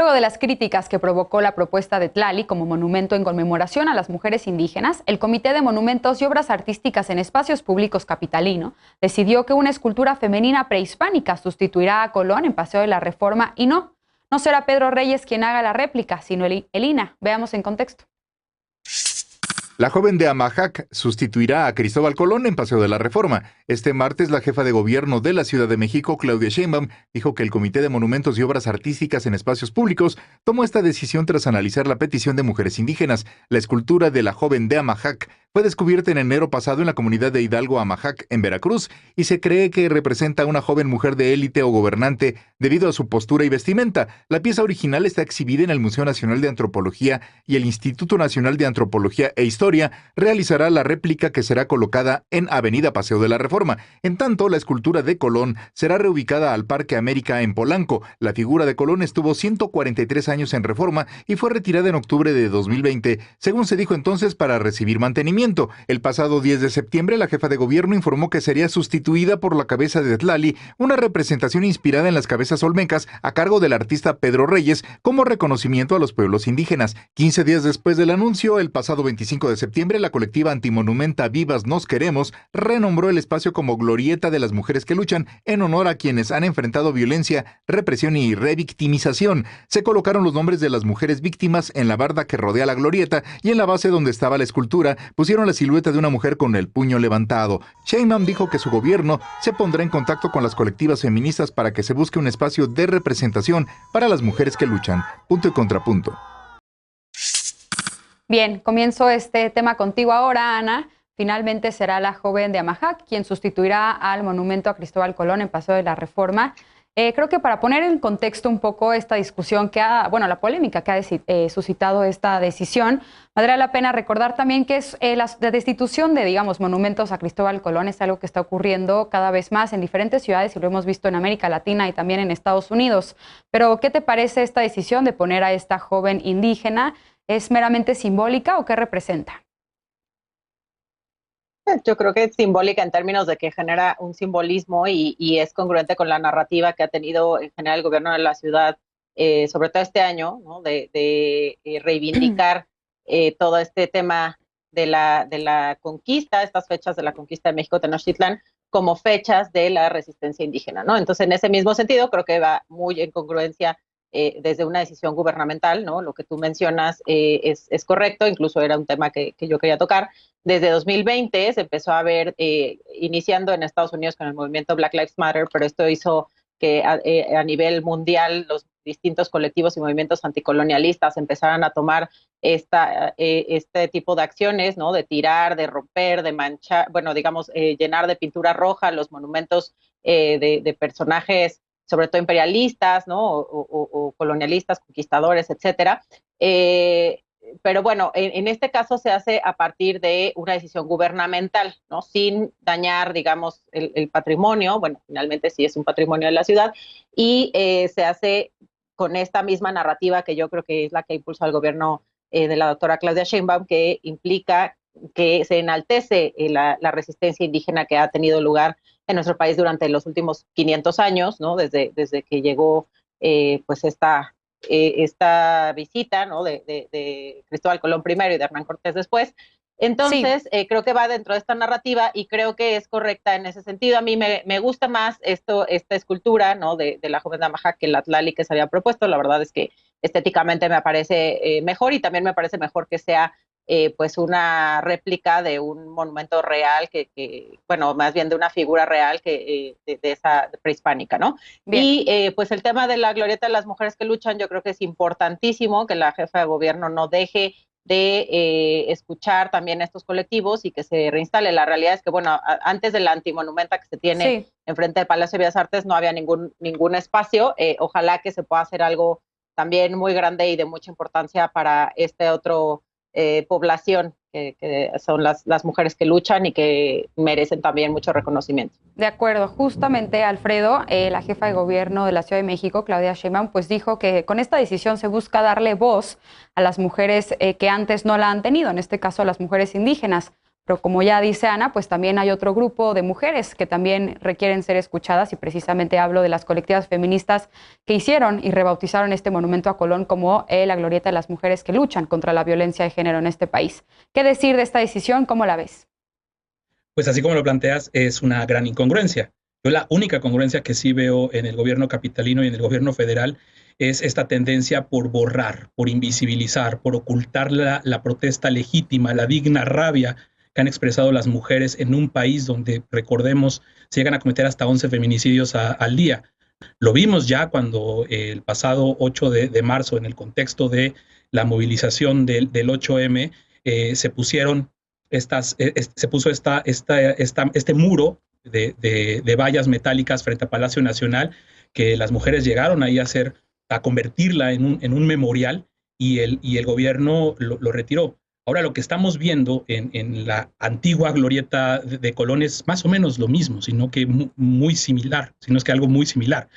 Luego de las críticas que provocó la propuesta de Tlali como monumento en conmemoración a las mujeres indígenas, el Comité de Monumentos y Obras Artísticas en Espacios Públicos capitalino decidió que una escultura femenina prehispánica sustituirá a Colón en Paseo de la Reforma y no será Pedro Reyes quien haga la réplica, sino el INAH. Veamos en contexto. La joven de Amajac sustituirá a Cristóbal Colón en Paseo de la Reforma. Este martes, la jefa de gobierno de la Ciudad de México, Claudia Sheinbaum, dijo que el Comité de Monumentos y Obras Artísticas en Espacios Públicos tomó esta decisión tras analizar la petición de mujeres indígenas. La escultura de la joven de Amajac fue descubierta en enero pasado en la comunidad de Hidalgo Amajac, en Veracruz, y se cree que representa a una joven mujer de élite o gobernante debido a su postura y vestimenta. La pieza original está exhibida en el Museo Nacional de Antropología y el Instituto Nacional de Antropología e Historia realizará la réplica que será colocada en Avenida Paseo de la Reforma. En tanto, la escultura de Colón será reubicada al Parque América en Polanco. La figura de Colón estuvo 143 años en Reforma y fue retirada en octubre de 2020, según se dijo entonces, para recibir mantenimiento. El pasado 10 de septiembre, la jefa de gobierno informó que sería sustituida por la cabeza de Tlali, una representación inspirada en las cabezas olmecas a cargo del artista Pedro Reyes, como reconocimiento a los pueblos indígenas. 15 días después del anuncio, el pasado 25 de septiembre, la colectiva antimonumenta Vivas Nos Queremos renombró el espacio como Glorieta de las Mujeres que Luchan, en honor a quienes han enfrentado violencia, represión y revictimización. Se colocaron los nombres de las mujeres víctimas en la barda que rodea la glorieta, y en la base donde estaba la escultura pusieron la silueta de una mujer con el puño levantado. Sheinbaum dijo que su gobierno se pondrá en contacto con las colectivas feministas para que se busque un espacio de representación para las mujeres que luchan. Punto y contrapunto. Bien, comienzo este tema contigo ahora, Ana. Finalmente será la joven de Amajac quien sustituirá al monumento a Cristóbal Colón en Paseo de la Reforma. Creo que para poner en contexto un poco esta discusión la polémica que ha suscitado esta decisión, valdría la pena recordar también que la destitución de, monumentos a Cristóbal Colón es algo que está ocurriendo cada vez más en diferentes ciudades y lo hemos visto en América Latina y también en Estados Unidos. Pero, ¿qué te parece esta decisión de poner a esta joven indígena? ¿Es meramente simbólica o qué representa? Yo creo que es simbólica en términos de que genera un simbolismo y es congruente con la narrativa que ha tenido en general el gobierno de la ciudad, sobre todo este año, ¿no? de reivindicar todo este tema de la conquista, estas fechas de la conquista de México, Tenochtitlán, como fechas de la resistencia indígena, ¿no? Entonces, en ese mismo sentido, creo que va muy en congruencia desde una decisión gubernamental, ¿no? Lo que tú mencionas es correcto, incluso era un tema que yo quería tocar. Desde 2020 se empezó a ver, iniciando en Estados Unidos con el movimiento Black Lives Matter, pero esto hizo que a nivel mundial los distintos colectivos y movimientos anticolonialistas empezaran a tomar este tipo de acciones, ¿no? De tirar, de romper, de manchar, llenar de pintura roja los monumentos de personajes, sobre todo imperialistas, ¿no? O colonialistas, conquistadores, etcétera. Pero bueno, en este caso se hace a partir de una decisión gubernamental, ¿no? Sin dañar, el patrimonio. Bueno, finalmente sí es un patrimonio de la ciudad, y se hace con esta misma narrativa que yo creo que es la que impulsó al gobierno de la doctora Claudia Sheinbaum, que implica que se enaltece la resistencia indígena que ha tenido lugar en nuestro país durante los últimos 500 años, ¿no? Desde que llegó esta visita, ¿no? de Cristóbal Colón primero y de Hernán Cortés después. Entonces, sí. Creo que va dentro de esta narrativa y creo que es correcta en ese sentido. A mí me gusta más esta escultura, ¿no? de la joven de Amajac que la Tlali que se había propuesto. La verdad es que estéticamente me parece mejor, y también me parece mejor que sea una réplica de un monumento real, más bien de una figura real que de esa prehispánica, ¿no? Bien. Y el tema de la glorieta de las mujeres que luchan, yo creo que es importantísimo que la jefa de gobierno no deje de escuchar también a estos colectivos y que se reinstale. La realidad es que, antes de la antimonumenta que se tiene enfrente del Palacio de Bellas Artes no había ningún espacio. Ojalá que se pueda hacer algo también muy grande y de mucha importancia para este otro población que son las mujeres que luchan y que merecen también mucho reconocimiento. De acuerdo, justamente Alfredo, la jefa de gobierno de la Ciudad de México, Claudia Sheinbaum, pues dijo que con esta decisión se busca darle voz a las mujeres que antes no la han tenido, en este caso a las mujeres indígenas. Pero como ya dice Ana, pues también hay otro grupo de mujeres que también requieren ser escuchadas y precisamente hablo de las colectivas feministas que hicieron y rebautizaron este monumento a Colón como la glorieta de las mujeres que luchan contra la violencia de género en este país. ¿Qué decir de esta decisión? ¿Cómo la ves? Pues así como lo planteas, es una gran incongruencia. Yo la única congruencia que sí veo en el gobierno capitalino y en el gobierno federal es esta tendencia por borrar, por invisibilizar, por ocultar la protesta legítima, la digna rabia que han expresado las mujeres en un país donde, recordemos, se llegan a cometer hasta 11 feminicidios al día. Lo vimos ya cuando el pasado 8 de marzo, en el contexto de la movilización del 8M, se pusieron se puso este muro de vallas metálicas frente a Palacio Nacional, que las mujeres llegaron ahí a convertirla en un memorial, y el gobierno lo retiró. Ahora lo que estamos viendo en la antigua glorieta de Colón es más o menos lo mismo, sino que muy similar, sino es que algo muy similar.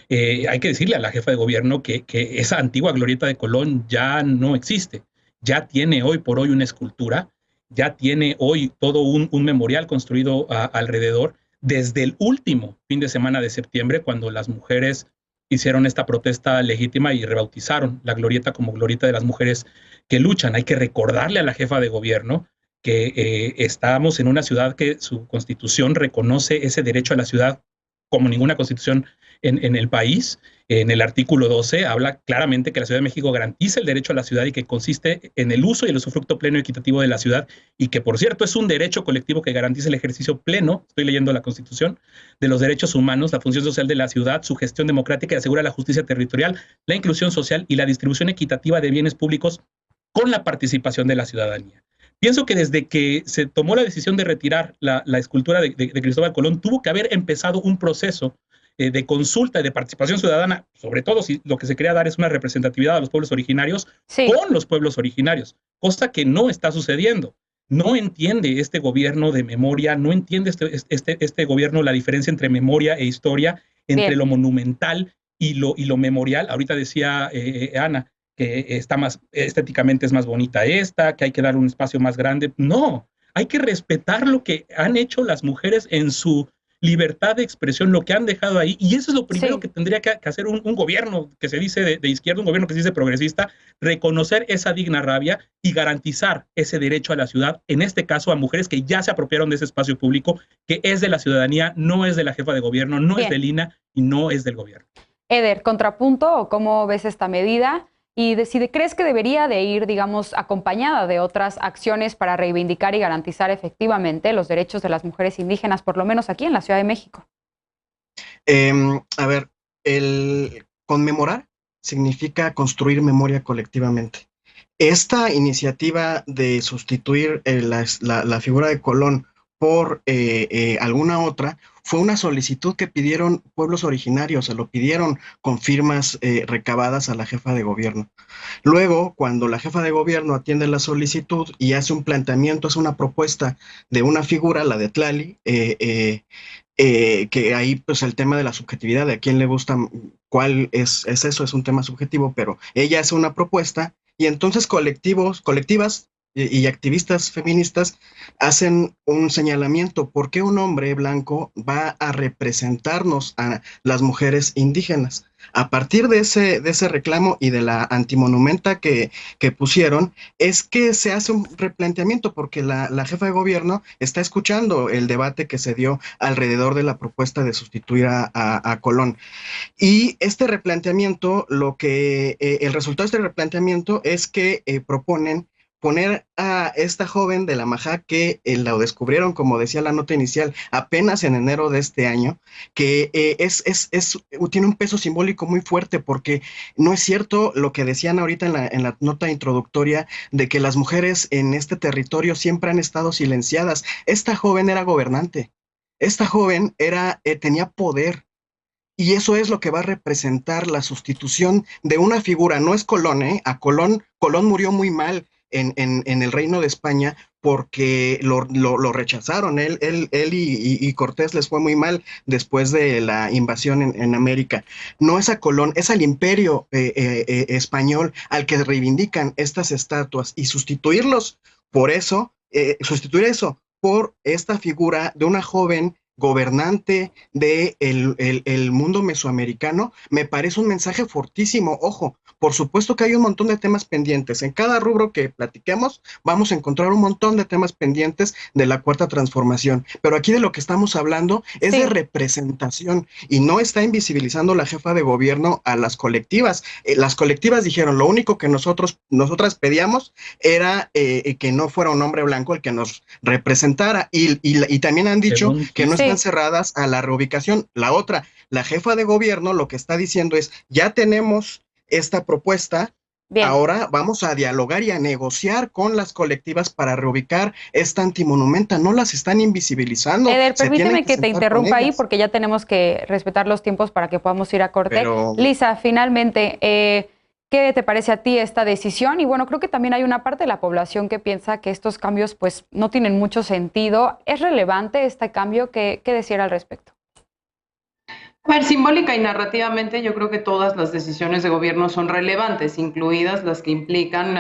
Hay que decirle a la jefa de gobierno que esa antigua glorieta de Colón ya no existe, ya tiene hoy por hoy una escultura, ya tiene hoy todo un memorial construido alrededor, desde el último fin de semana de septiembre, cuando las mujeres hicieron esta protesta legítima y rebautizaron la glorieta como glorieta de las mujeres que luchan. Hay que recordarle a la jefa de gobierno que estamos en una ciudad que su constitución reconoce ese derecho a la ciudad como ninguna constitución en el país. En el artículo 12 habla claramente que la Ciudad de México garantiza el derecho a la ciudad y que consiste en el uso y el usufructo pleno y equitativo de la ciudad, y que, por cierto, es un derecho colectivo que garantiza el ejercicio pleno, estoy leyendo la Constitución, de los derechos humanos, la función social de la ciudad, su gestión democrática y asegura la justicia territorial, la inclusión social y la distribución equitativa de bienes públicos con la participación de la ciudadanía. Pienso que desde que se tomó la decisión de retirar la escultura de Cristóbal Colón, tuvo que haber empezado un proceso de consulta y de participación ciudadana, sobre todo si lo que se quería dar es una representatividad a los pueblos originarios, sí, con los pueblos originarios, cosa que no está sucediendo. No entiende este gobierno de memoria, no entiende este gobierno la diferencia entre memoria e historia, entre Bien. Lo monumental y lo memorial. Ahorita decía Ana que estéticamente es más bonita que hay que dar un espacio más grande. No, hay que respetar lo que han hecho las mujeres en su libertad de expresión, lo que han dejado ahí, y eso es lo primero sí. que tendría que hacer un gobierno que se dice de izquierda, un gobierno que se dice progresista, reconocer esa digna rabia y garantizar ese derecho a la ciudad, en este caso a mujeres que ya se apropiaron de ese espacio público, que es de la ciudadanía, no es de la jefa de gobierno, no Bien. Es del INAH y no es del gobierno. Eder, ¿contrapunto o cómo ves esta medida? Y si crees que debería de ir, digamos, acompañada de otras acciones para reivindicar y garantizar efectivamente los derechos de las mujeres indígenas, por lo menos aquí en la Ciudad de México. A ver, el conmemorar significa construir memoria colectivamente. Esta iniciativa de sustituir la figura de Colón por alguna otra fue una solicitud que pidieron pueblos originarios, se lo pidieron con firmas recabadas a la jefa de gobierno. Luego, cuando la jefa de gobierno atiende la solicitud y hace un planteamiento, hace una propuesta de una figura, la de Tlali, que ahí pues el tema de la subjetividad, de a quién le gusta, cuál es eso, es un tema subjetivo, pero ella hace una propuesta y entonces colectivas y activistas feministas hacen un señalamiento. ¿Por qué un hombre blanco va a representarnos a las mujeres indígenas? A partir de ese reclamo y de la antimonumenta que pusieron, es que se hace un replanteamiento, porque la jefa de gobierno está escuchando el debate que se dio alrededor de la propuesta de sustituir a Colón. Y este replanteamiento, el resultado de este replanteamiento es que proponen poner a esta joven de la Majac, que la descubrieron, como decía la nota inicial, apenas en enero de este año, que tiene un peso simbólico muy fuerte, porque no es cierto lo que decían ahorita en la nota introductoria de que las mujeres en este territorio siempre han estado silenciadas. Esta joven era gobernante, esta joven tenía poder. Y eso es lo que va a representar la sustitución de una figura. No es Colón, a Colón murió muy mal en el Reino de España porque lo rechazaron. Él y Cortés les fue muy mal después de la invasión en América. No es a Colón, es al imperio español al que reivindican estas estatuas, y sustituir eso por esta figura de una joven gobernante del mundo mesoamericano, me parece un mensaje fortísimo. Ojo, por supuesto que hay un montón de temas pendientes. En cada rubro que platiquemos vamos a encontrar un montón de temas pendientes de la Cuarta Transformación. Pero aquí de lo que estamos hablando es de representación y no está invisibilizando la jefa de gobierno a las colectivas. Las colectivas dijeron, lo único que nosotras pedíamos era que no fuera un hombre blanco el que nos representara y también han dicho que no están cerradas a la reubicación. La otra, la jefa de gobierno lo que está diciendo es, ya tenemos esta propuesta, ahora vamos a dialogar y a negociar con las colectivas para reubicar esta antimonumenta, no las están invisibilizando. Eder, permíteme que te interrumpa ahí porque ya tenemos que respetar los tiempos para que podamos ir a corte. Pero... Lisa, finalmente, ¿qué te parece a ti esta decisión? Y bueno, creo que también hay una parte de la población que piensa que estos cambios pues no tienen mucho sentido. ¿Es relevante este cambio? ¿Qué decir al respecto? A ver, simbólica y narrativamente yo creo que todas las decisiones de gobierno son relevantes, incluidas las que implican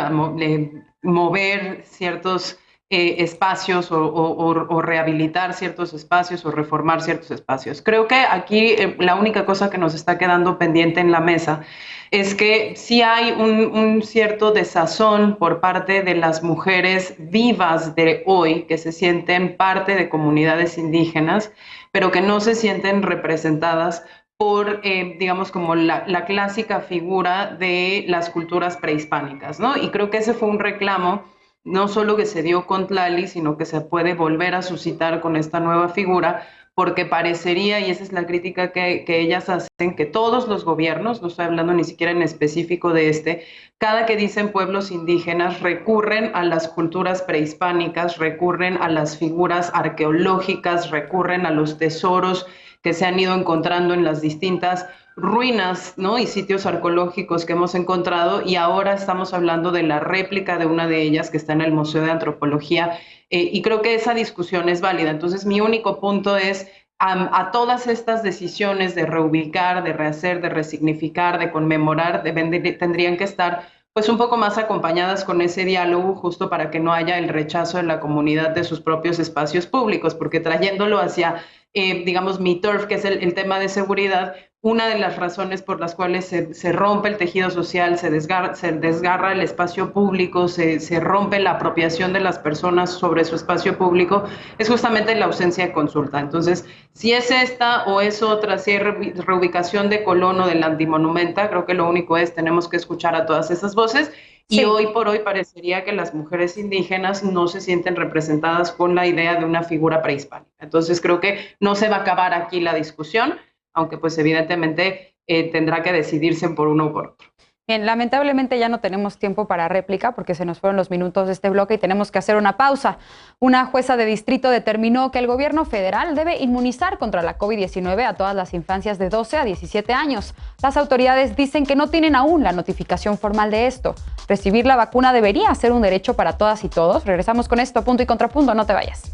mover ciertos espacios o rehabilitar ciertos espacios o reformar ciertos espacios. Creo que aquí la única cosa que nos está quedando pendiente en la mesa es que sí hay un cierto desazón por parte de las mujeres vivas de hoy que se sienten parte de comunidades indígenas, pero que no se sienten representadas por, digamos, como la clásica figura de las culturas prehispánicas, ¿no? Y creo que ese fue un reclamo no solo que se dio con Tlali, sino que se puede volver a suscitar con esta nueva figura, porque parecería, y esa es la crítica que ellas hacen, que todos los gobiernos, no estoy hablando ni siquiera en específico de cada que dicen pueblos indígenas, recurren a las culturas prehispánicas, recurren a las figuras arqueológicas, recurren a los tesoros que se han ido encontrando en las distintas ruinas, ¿no? Y sitios arqueológicos que hemos encontrado, y ahora estamos hablando de la réplica de una de ellas que está en el Museo de Antropología, y creo que esa discusión es válida. Entonces mi único punto es a todas estas decisiones de reubicar, de rehacer, de resignificar, de conmemorar, tendrían que estar pues un poco más acompañadas con ese diálogo, justo para que no haya el rechazo de la comunidad de sus propios espacios públicos, porque trayéndolo hacia digamos, mi turf, que es el tema de seguridad, una de las razones por las cuales se rompe el tejido social, se desgarra el espacio público, se rompe la apropiación de las personas sobre su espacio público, es justamente la ausencia de consulta. Entonces, si es esta o es otra, si es reubicación de Colón o del antimonumenta, creo que lo único es, tenemos que escuchar a todas esas voces. Y hoy por hoy parecería que las mujeres indígenas no se sienten representadas con la idea de una figura prehispánica. Entonces creo que no se va a acabar aquí la discusión, aunque pues evidentemente tendrá que decidirse por uno o por otro. Bien, lamentablemente ya no tenemos tiempo para réplica porque se nos fueron los minutos de este bloque y tenemos que hacer una pausa. Una jueza de distrito determinó que el gobierno federal debe inmunizar contra la COVID-19 a todas las infancias de 12 a 17 años. Las autoridades dicen que no tienen aún la notificación formal de esto. Recibir la vacuna debería ser un derecho para todas y todos. Regresamos con esto, punto y contrapunto, no te vayas.